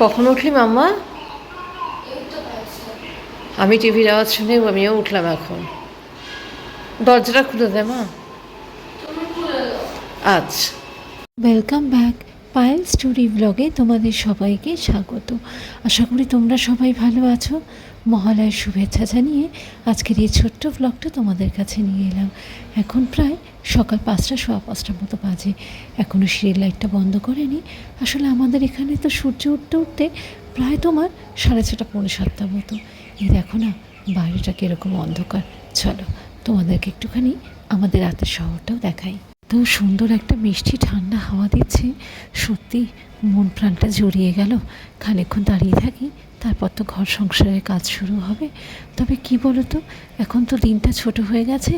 কখন উঠলি মাম্মা? আমি টিভির আওয়াজ শুনে আমিও উঠলাম এখন। দরজাটা খুলে দে মা। আচ্ছা, ওয়েলকাম ব্যাক পায়েল স্টোরি ব্লগে তোমাদের সবাইকে স্বাগত। আশা করি তোমরা সবাই ভালো আছো। মহালয়ার শুভেচ্ছা জানিয়ে আজকের এই ছোট্ট ব্লগটা তোমাদের কাছে নিয়ে এলাম। এখন প্রায় সকাল 5টা সোয়া 5টার মতো বাজে। এখনও সিঁড়ির লাইটটা বন্ধ করেনি। আসলে আমাদের এখানে তো সূর্য উঠতে উঠতে প্রায় তোমার 6:30 পৌনে 7টার মতো। এই দেখো না বাইরেটা কীরকম অন্ধকার। চলো তোমাদেরকে একটুখানি আমাদের রাতের শহরটাও দেখাই। তো সুন্দর একটা মিষ্টি ঠান্ডা হাওয়া দিচ্ছে, সত্যি মন প্রাণটা জড়িয়ে গেল। খানিকক্ষণ দাঁড়িয়ে থাকি, তারপর তো ঘর সংসারের কাজ শুরু হবে। তবে কি বলো তো, এখন তো দিনটা ছোট হয়ে গেছে।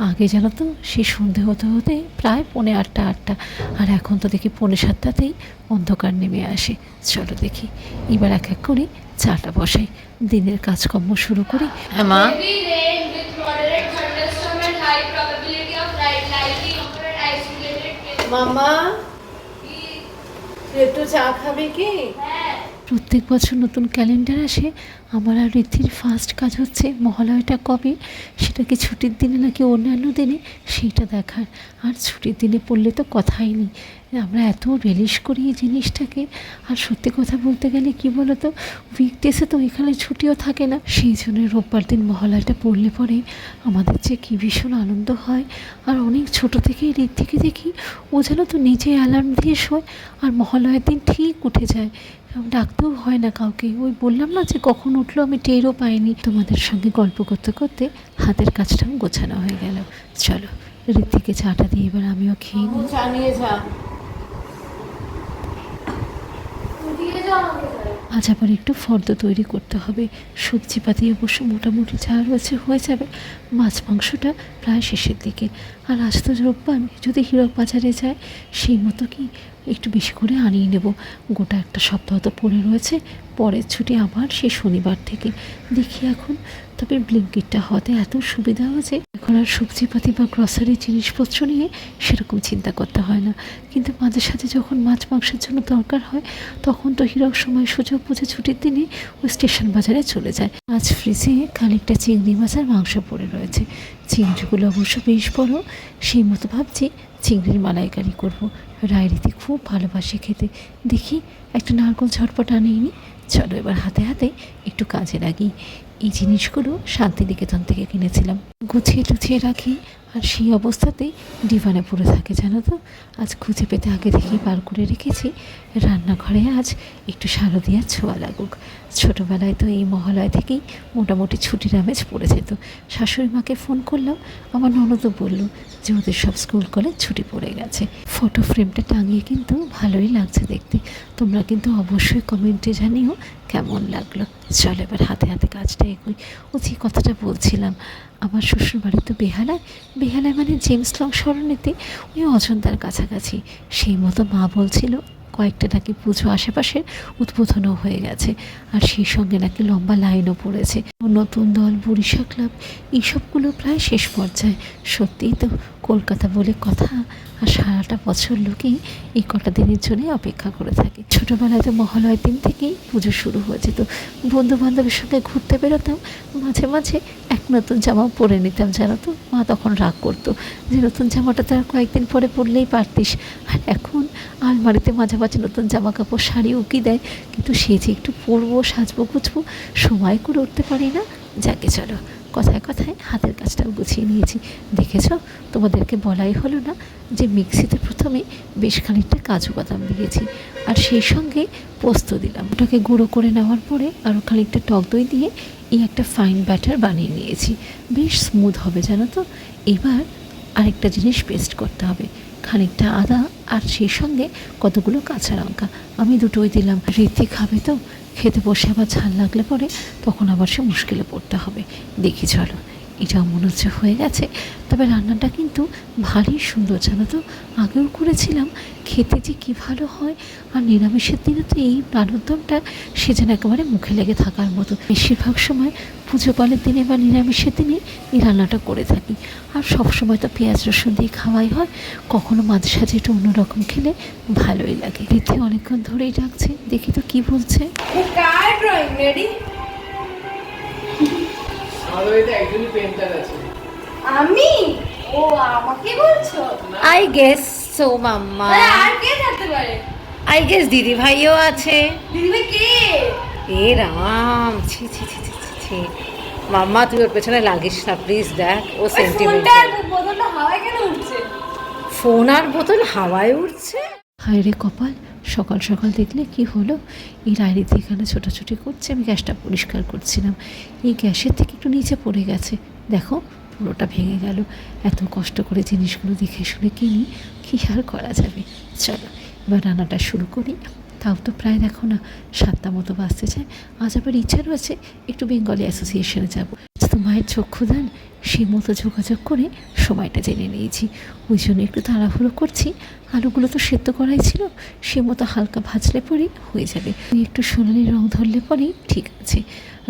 আগে জানো তো সেই সন্ধে হতে হতে প্রায় পৌনে 8টা, আর এখন তো দেখি পৌনে 7টাতেই অন্ধকার নেমে আসে। চলো দেখি এবার এক এক করে চাটা বসাই, দিনের কাজকর্ম শুরু করি। হ্যাঁ মা। মামা একটু চা খাবে কি? প্রত্যেক বছর নতুন ক্যালেন্ডার আসে। আমার আর ঋদ্ধির ফার্স্ট কাজ হচ্ছে মহালয়াটা কবে, সেটা কি ছুটির দিনে নাকি অন্যান্য দিনে সেইটা দেখার। আর ছুটির দিনে পড়লে তো কথাই নেই, আমরা এত রিলিশ করি এই জিনিসটাকে। আর সত্যি কথা বলতে গেলে কি বলো তো, উইকডেসে তো এখানে ছুটিও থাকে না, সেই জন্য রোববার দিন মহালয়াটা পড়লে পরে আমাদের যে কী ভীষণ আনন্দ হয়। আর অনেক ছোট থেকেই ঋদ্ধিকে দেখি, ও যেন তো নিজে অ্যালার্ম দিয়ে শোয় আর মহালয়ার দিন ঠিক উঠে যায়। ডাকতেও হয় না কাউকে। ওই বললাম না যে কখন উঠলো আমি টেরও পাইনি। তোমাদের সঙ্গে গল্প করতে করতে হাতের কাজটাও গোছানো হয়ে গেল। চলো ঋত্বিকে চাটা দিয়ে এবার আমিও খেয়ে নিই। চা নিয়ে যা। আজ আবার একটু ফর্দ তৈরি করতে হবে। সবজিপাতি অবশ্য মোটামুটি যা রয়েছে হয়ে যাবে। মাছ মাংসটা প্রায় শেষের দিকে। আর আজ তো রোববার, যদি হীরক বাজারে যায় সেই মতো কি একটু বেশি করে আনিয়ে নেব। গোটা একটা সপ্তাহ তো পড়ে রয়েছে, পরের ছুটি আবার সেই শনিবার থেকে। দেখি এখন। তবে ব্লিঙ্কিটটা হতে এত সুবিধা হয়েছে, এখন আর সবজিপাতি বা গ্রসারি জিনিসপত্র নিয়ে সেরকম চিন্তা করতে হয় না। কিন্তু মাঝে সাঝে যখন মাছ মাংসের জন্য দরকার হয়, তখন তো হীরক সময় সুযোগ বুঝে ছুটির দিনে ওই স্টেশন বাজারে চলে যায়। আজ ফ্রিজে খানিকটা চিংড়ি মাছ আর মাংস পড়ে রয়েছে। চিংড়িগুলো অবশ্য বেশ বড়, সেই মতো ভাবছি চিংড়ির মালাইকারি করবো। রায়রিতি খুব ভালোবাসে খেতে। দেখি একটা নারকেল ঝটপট আনিয়ে নিই। চলো এবার হাতে হাতে একটু কাজে লাগি। এই জিনিসগুলো শান্তিনিকেতন থেকে কিনেছিলাম, গুছিয়ে টুছিয়ে রাখি আর সেই অবস্থাতেই ডিভানে পড়ে থাকে জানো তো। আজ খুঁজে পেতে আগে থেকেই বার করে রেখেছি। রান্নাঘরে আজ একটু শারদিয়ার ছোঁয়া লাগুক। ছোটোবেলায় তো এই মহালয়া থেকেই মোটামুটি ছুটির আমেজ পড়ে যেত। শাশুড়ি মাকে ফোন করলাম, আমার ননদও বলল যে ওদের সব স্কুল কলেজ ছুটি পড়ে গেছে। ফটো ফ্রেমটা টাঙিয়ে কিন্তু ভালোই লাগছে দেখতে। তোমরা কিন্তু অবশ্যই কমেন্টে জানিও কেমন লাগলো। চল এবার হাতে হাতে কাজটা এগোই। ও যে কথাটা বলছিলাম, আমার শ্বশুরবাড়ি তো বেহালায়। বেহালায় মানে জেমস লং সরণিতে, ওই অজন্তার কাছাকাছি। সেই মতো মা বলছিল কয়েকটা নাকি পুজো আশেপাশে উদ্বোধনও হয়ে গেছে, আর সেই সঙ্গে নাকি লম্বা লাইনও পড়েছে। নতুন দল, বরিশা ক্লাব, এইসবগুলো প্রায় শেষ পর্যায়ে। সত্যিই তো কলকাতা বলে কথা। আর সারাটা বছর লোকেই এই কটা দিনের জন্য অপেক্ষা করে থাকে। ছোটোবেলায় তো মহালয়ের দিন থেকেই পুজো শুরু হয়ে যেত। বন্ধু বান্ধবের সঙ্গে ঘুরতে বেরোতাম, মাঝে মাঝে এক নতুন জামা পরে নিতাম জানো তো। মা তখন রাগ করতো যে নতুন জামাটা তো আর কয়েকদিন পরে পরলেই পারতিস। আর এখন আলমারিতে মাঝে মাঝে নতুন জামা কাপড় শাড়ি উকি দেয়, কিন্তু সে যে একটু পরবো সাজবো গুছবো সময় করে উঠতে পারি না। যাকে চলো, কথায় কথায় হাতের কাজটাও গুছিয়ে নিয়েছি। দেখেছ, তোমাদেরকে বলাই হলো না যে মিক্সিতে প্রথমে বেশ খানিকটা কাজু বাদাম দিয়েছি, আর সেই সঙ্গে পোস্ত দিলাম। ওটাকে গুঁড়ো করে নেওয়ার পরে আরও খানিকটা টক দই দিয়ে এই একটা ফাইন ব্যাটার বানিয়ে নিয়েছি। বেশ স্মুথ হবে জানো তো। এবার আরেকটা জিনিস পেস্ট করতে হবে, খানিকটা আদা আর সেই সঙ্গে কতগুলো কাঁচা লঙ্কা। আমি দুটোই দিলাম। রীতি খাবে তো, খেতে বসে আবার ঝাল লাগলে পরে তখন আবার সে মুশকিলে পড়তে হবে। দেখি চলো এটাও মনে হচ্ছে হয়ে গেছে। তবে রান্নাটা কিন্তু ভারী সুন্দর, জানো তো। আগেও করেছিলাম, খেতে যে কী ভালো হয়। আর নিরামিষের দিনে তো এই আলুর দমটা সে যেন একেবারে মুখে লেগে থাকার মতো। বেশিরভাগ সময় পুজো পালের দিনে বা নিরামিষের দিনে এই রান্নাটা করে থাকি। আর সবসময় তো পেঁয়াজ রসুন দিয়ে খাওয়াই হয়, কখনো মাঝে সাঝে একটু অন্যরকম খেলে ভালোই লাগে। বৃদ্ধি অনেকক্ষণ ধরেই ডাকছে, দেখি তো কি বলছে। কার ড্রয়িং রেডি? আমি? ও আমাকে বলছো? আই গেস সো মাম্মা। আর কে থাকতে পারে? আই গেস দিদি ভাইও আছে। দিদিভাই কে? এ রাম, ছি ছি ছি ছি ছি ছি। মাম্মা তুই ওর পেছনে লাগিস না প্লিজ, দেখ ও ওই ফোনটা সেন্টিমেন্টাল। বোতলটা হাওয়ায় কেন উঠছে? ফোন আর বোতল হাওয়ায় উঠছে। হায় রে কপাল, সকাল সকাল দেখলে কি হলো। এই রায়রিতে এখানে ছোটাছুটি করছে, আমি গ্যাসটা পরিষ্কার করছিলাম, এই গ্যাসের থেকে একটু নিচে পড়ে গেছে। দেখো পুরোটা ভেঙে গেল। এত কষ্ট করে জিনিসগুলো দেখে শুনে কিনি, কী আর করা যাবে। চলো এবার রান্নাটা শুরু করি। তাও তো প্রায় দেখো না 7টা মতো বাজতে চায়। আজ আবার ইচ্ছা রয়েছে একটু বেঙ্গলি অ্যাসোসিয়েশনে যাবো। তো মায়ের চক্ষুদান, সেই মতো যোগাযোগ করে সময়টা জেনে নিয়েছি। ওই জন্য একটু তাড়াহুড়ো করছি। আলুগুলো তো সেদ্ধ করাই ছিল, সে মতো হালকা ভাজলে পরেই হয়ে যাবে। ওই একটু সোনালি রং ধরলে পরেই ঠিক আছে।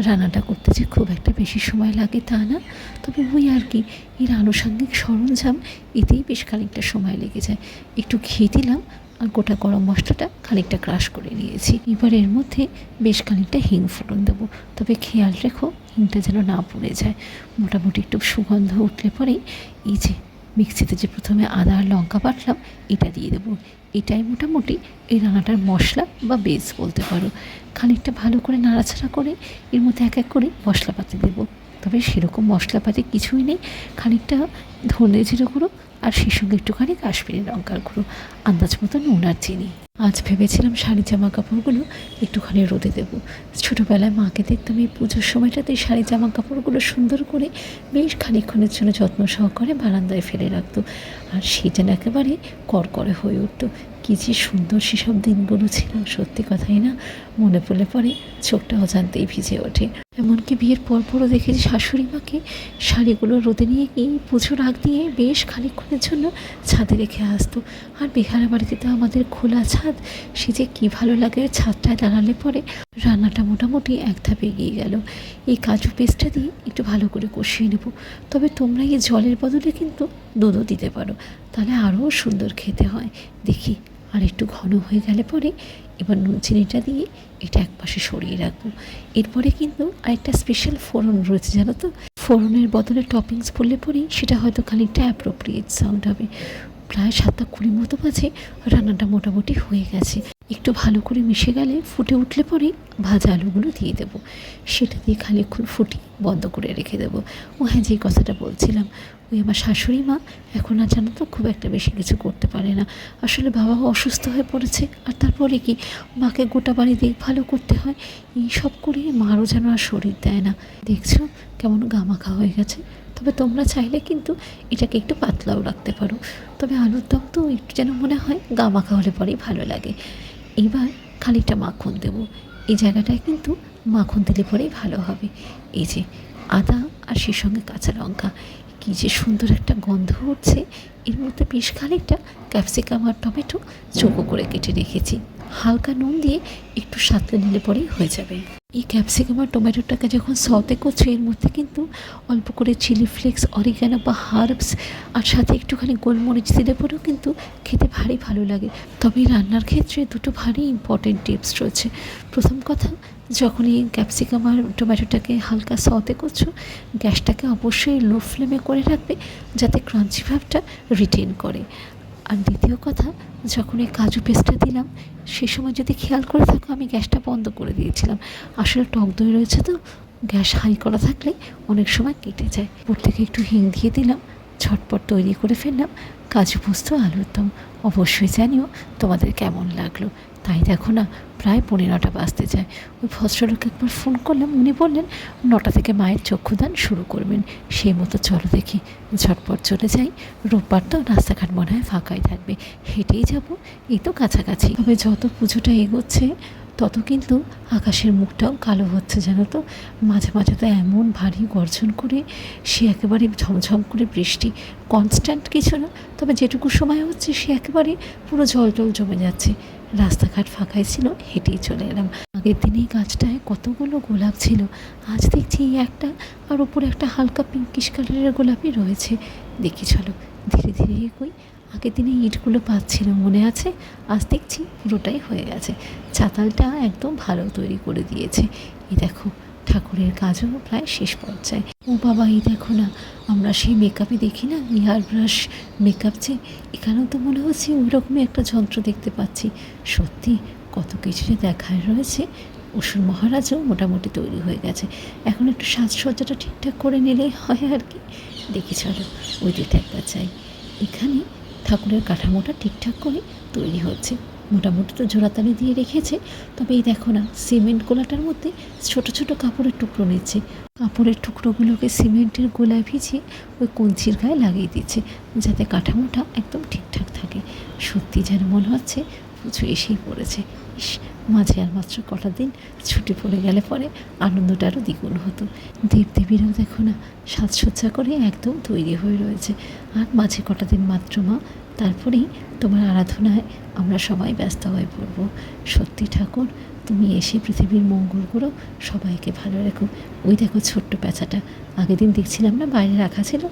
রান্নাটা করতে যে খুব একটা বেশি সময় লাগে তা না, তবে ওই আর কি, এর আনুষঙ্গিক সরঞ্জাম এতেই বেশ খানিকটা সময় লেগে যায়। একটু ঘি দিলাম আর গোটা গরম মশলাটা খানিকটা ক্রাশ করে নিয়েছি। এবার এর মধ্যে বেশ খানিকটা হিং ফোড়ন দেবো, তবে খেয়াল রেখো হিংটা যেন না পুড়ে যায়। মোটামুটি একটু সুগন্ধ উঠলে পরেই এই যে মিক্সিতে যে প্রথমে আদা আর লঙ্কা বাটলাম এটা দিয়ে দেবো। এটাই মোটামুটি এই রান্নাটার মশলা বা বেস বলতে পারো। খানিকটা ভালো করে নাড়াচাড়া করে এর মধ্যে এক এক করে মশলাপাতি দেবো। তবে সেরকম মশলাপাতি কিছুই নেই, খানিকটা ধনে জিরে গুঁড়ো আর সেই সঙ্গে একটুখানি কাশ্মীরি লঙ্কার গুঁড়ো, আন্দাজ মতো নুন আর চিনি। আজ ভেবেছিলাম শাড়ি জামা কাপড়গুলো একটুখানি রোদে দেবো। ছোটোবেলায় মাকে দেখতাম এই পুজোর সময়টাতে শাড়ি জামা কাপড়গুলো সুন্দর করে বেশ খানিকক্ষণের জন্য যত্ন সহকারে বারান্দায় ফেলে রাখতো, আর সে যেন একেবারে করকরে হয়ে উঠতো। কী যে সুন্দর সেসব দিনগুলো ছিল, সত্যি কথাই না, মনে পড়লে পরে চোখটা অজান্তেই ভিজে ওঠে। এমনকি বিয়ের পরপরও দেখেছি শাশুড়ি মাকে শাড়িগুলো রোদে নিয়ে গিয়ে পুজোর আগ দিয়ে বেশ খানিকক্ষণের জন্য ছাদে রেখে আসতো। আর বেহারা বাড়িতে তো আমাদের খোলা ছাদ, সে যে কী ভালো লাগে ছাদটায় দাঁড়ালে পরে। রান্নাটা মোটামুটি এক ধাপ এগিয়ে গেল। এই কাজু পেস্টটা দিয়ে একটু ভালো করে কষিয়ে নেব। তবে তোমরা এই জলের বদলে কিন্তু দুধও দিতে পারো, তাহলে আরও সুন্দর খেতে হয়। দেখি আর একটু ঘন হয়ে গেলে পরে এবার নুন চিনিটা দিয়ে এটা একপাশে সরিয়ে রাখবো। এরপরে কিন্তু আরেকটা স্পেশাল ফোড়ন রয়েছে, জানো তো। ফোড়নের বদলে টপিংস পড়লে পরেই সেটা হয়তো খানিকটা অ্যাপ্রোপ্রিয়েট সাউন্ড হবে। প্রায় 7:20 মতো বাজে, রান্নাটা মোটামুটি হয়ে গেছে। একটু ভালো করে মিশে গেলে ফুটে উঠলে পরেই ভাজা আলুগুলো দিয়ে দেবো। সেটা দিয়ে খানিকক্ষণ ফুটিয়ে বন্ধ করে রেখে দেবো। ও হ্যাঁ, যেই কথাটা বলছিলাম, ওই আমার শাশুড়ি মা এখন আর জানো তো খুব একটা বেশি কিছু করতে পারে না। আসলে বাবাও অসুস্থ হয়ে পড়েছে, আর তারপরে কি মাকে গোটা বাড়ি দেখভালও করতে হয়। এই সব করে মারও যেন আর শরীর দেয় না। দেখছো কেমন গামাখা হয়ে গেছে। তবে তোমরা চাইলে কিন্তু এটাকে একটু পাতলাও রাখতে পারো। তবে আলুর দম তো একটু যেন মনে হয় গামাখা হলে পরেই ভালো লাগে। এবার খানিকটা মাখন দেবো। এই জায়গাটায় কিন্তু মাখন দিলে পরেই ভালো হবে। এই যে আদা আর সেই সঙ্গে কাঁচা লঙ্কা, কী যে সুন্দর একটা গন্ধ উঠছে। এর মধ্যে বেশ খানিকটা ক্যাপসিকাম আর টমেটো চৌকো করে কেটে রেখেছি। হালকা নুন দিয়ে একটু সাঁতলে নিলে পরেই হয়ে যাবে। এই ক্যাপসিকাম আর টমেটোটাকে যখন সতে করছো এর মধ্যে কিন্তু অল্প করে চিলি ফ্লেক্স, অরিগ্যানো বা হার্বস আর সাথে একটুখানি গোলমরিচ দিলে পরেও কিন্তু খেতে ভারী ভালো লাগে। তবে রান্নার ক্ষেত্রে দুটো ভারী ইম্পর্টেন্ট টিপস রয়েছে। প্রথম কথা, যখন এই ক্যাপসিকাম আর টমেটোটাকে হালকা সতে করছো, গ্যাসটাকে অবশ্যই লো ফ্লেমে করে রাখবে যাতে ক্রাঞ্চি ভাবটা রিটেন করে। আর দ্বিতীয় কথা, যখন এই কাজু পেস্টটা দিলাম সে সময় যদি খেয়াল করে থাকো আমি গ্যাসটা বন্ধ করে দিয়েছিলাম। আসলে টক দই রয়েছে তো, গ্যাস হাই করা থাকলে অনেক সময় কেটে যায়। উপর থেকে একটু হিং দিয়ে দিলাম, ঝটপট তৈরি করে ফেললাম কাজু পোস্ত আলুর দম। অবশ্যই জানিও তোমাদের কেমন লাগলো। তাই দেখো না প্রায় 9:15 বাজতে যায়। ওই ভদ্রলোককে একবার ফোন করলাম, উনি বললেন 9টা থেকে মায়ের চক্ষুদান শুরু করবেন। সেই মতো চলো দেখি, ঝটপট চলে যাই। রোববার তো রাস্তাঘাট মনে হয় ফাঁকাই থাকবে, হেঁটেই যাব, এই তো কাছাকাছি। তবে যত পুজোটা এগোচ্ছে তত কিন্তু আকাশের মুখটাও কালো হচ্ছে জানো তো। মাঝে মাঝে তো এমন ভারী গর্জন করে, সে একেবারে ঝমঝম করে বৃষ্টি, কনস্ট্যান্ট কিছু না, তবে যেটুকু সময় হচ্ছে সে একেবারে পুরো জল টল জমে যাচ্ছে। রাস্তাঘাট ফাঁকাই ছিল, হেঁটেই চলে এলাম। আগের দিনে এই গাছটায় কতগুলো গোলাপ ছিল, আজ দেখছি এই একটা, আর উপরে একটা হালকা পিঙ্কিশ কালারের গোলাপই রয়েছে। দেখি চলো ধীরে ধীরে এগোই। আগের দিনে ইটগুলো পাচ্ছিল মনে আছে, আজ দেখছি পুরোটাই হয়ে গেছে। চাতালটা একদম ভালো তৈরি করে দিয়েছে। এই দেখো ঠাকুরের কাজও প্রায় শেষ পর্যায়ে। ও বাবা, এই দেখো না, আমরা সেই মেকআপে দেখি না হেয়ার ব্রাশ মেকআপ, যে এখানেও তো মনে হচ্ছে ওই রকমই একটা যন্ত্র দেখতে পাচ্ছি। সত্যি কত কিছু যে দেখার রয়েছে। অসুর মহারাজও মোটামুটি তৈরি হয়ে গেছে, এখন একটু সাজসজ্জাটা ঠিকঠাক করে নিলেই হয় আর কি। দেখি চলো ওই দিকটা একবার চাই। এখানে ঠাকুরের কাঠামোটা ঠিকঠাক করে তৈরি হচ্ছে, মোটামুটি তো জোড়াতালি দিয়ে রেখেছে। তবে এই দেখো না, সিমেন্ট গোলাটার মধ্যে ছোট ছোট কাপড়ের টুকরো নিচ্ছে, কাপড়ের টুকরোগুলোকে সিমেন্টের গোলায় ভিজিয়ে ওই কঞ্চির গায়ে লাগিয়ে দিচ্ছে, যাতে কাঠামোটা একদম ঠিকঠাক থাকে। সত্যি যেন মনে হচ্ছে পুজো এসেই পড়েছে। ইস, মাঝে আর মাত্র কটা দিন ছুটি পড়ে গেলে পরে আনন্দটা আরও দ্বিগুণ হতো। দেবদেবীরাও দেখো না সাজসজ্জা করে একদম তৈরি হয়ে রয়েছে। আর মাঝে কটা দিন মাত্র মা, তারপরেই তোমার আরাধনায় আমরা সবাই ব্যস্ত হয়ে পড়ব। সত্যি ঠাকুর, তুমি এসে পৃথিবীর মঙ্গল করো, সবাইকে ভালো রেখো। ওই দেখো ছোট্ট প্যাঁচাটা, আগের দিন দেখছিলাম না বাইরে রাখা ছিল,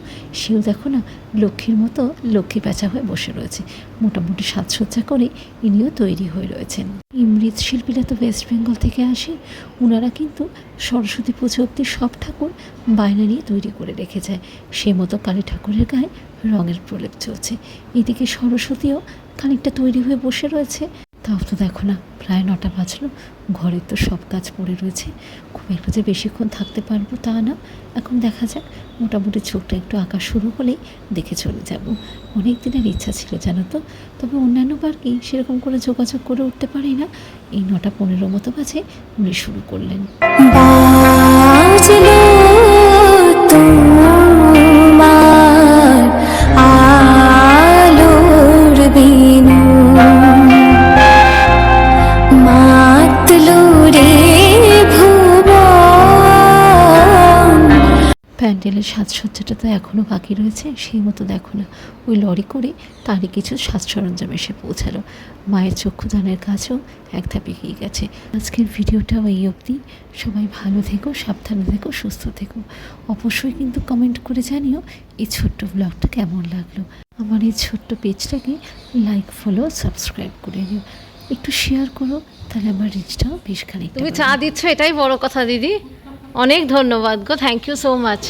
সেও দেখো না লক্ষ্মীর মতো লক্ষ্মী প্যাঁচা হয়ে বসে রয়েছে। মোটামুটি সাজসজ্জা করে ইনিও তৈরি হয়ে রয়েছেন। এই মৃৎশিল্পীরা তো ওয়েস্ট বেঙ্গল থেকে আসে, ওনারা কিন্তু সরস্বতী পুজো অব্দি সব ঠাকুর বায়না নিয়ে তৈরি করে রেখে যায়। সে মতো কালী ঠাকুরের গায়ে রঙের প্রলেপ চলছে। এদিকে সরস্বতীও খানিকটা তৈরি হয়ে বসে রয়েছে। তাও তো দেখো না প্রায় 9টা বাজলো, ঘরের তো সব কাজ পড়ে রয়েছে। খুব একটা যে বেশিক্ষণ থাকতে পারবো তা না, এখন দেখা যাক। মোটামুটি চোখটা একটু আঁকা শুরু হলেই দেখে চলে যাব। অনেক দিনের ইচ্ছা ছিল জানো তো, তবে অন্যান্য বার কি সেরকম করে যোগাযোগ করে উঠতে পারি না। এই 9:15 মতো বাজে উনি শুরু করলেন। বাজলো তোমার আলোর বিনু, মাতলো রে ভুবন। প্যান্ডেলের সাজসজ্জাটা তো এখনও বাকি রয়েছে, সেই মতো দেখো না ওই লরি করে তারই কিছু সাজ সরঞ্জাম এসে পৌঁছালো। মায়ের চক্ষুদানের কাজও এক ধাপে এগিয়ে গেছে। আজকের ভিডিওটাও এই অবধি। সবাই ভালো থেকো, সাবধানে থেকো, সুস্থ থেকো। অবশ্যই কিন্তু কমেন্ট করে জানিও এই ছোট্ট ব্লগটা কেমন লাগলো। আমার এই ছোট্ট পেজটাকে লাইক, ফলো, সাবস্ক্রাইব করে নিও, একটু শেয়ার করো, তাহলে আমার রিচটাও বেশ খানিকটা তুমি বাড়বে। চা দিচ্ছ, এটাই বড় কথা দিদি। অনেক ধন্যবাদ গো, থ্যাংক ইউ সো মাচ।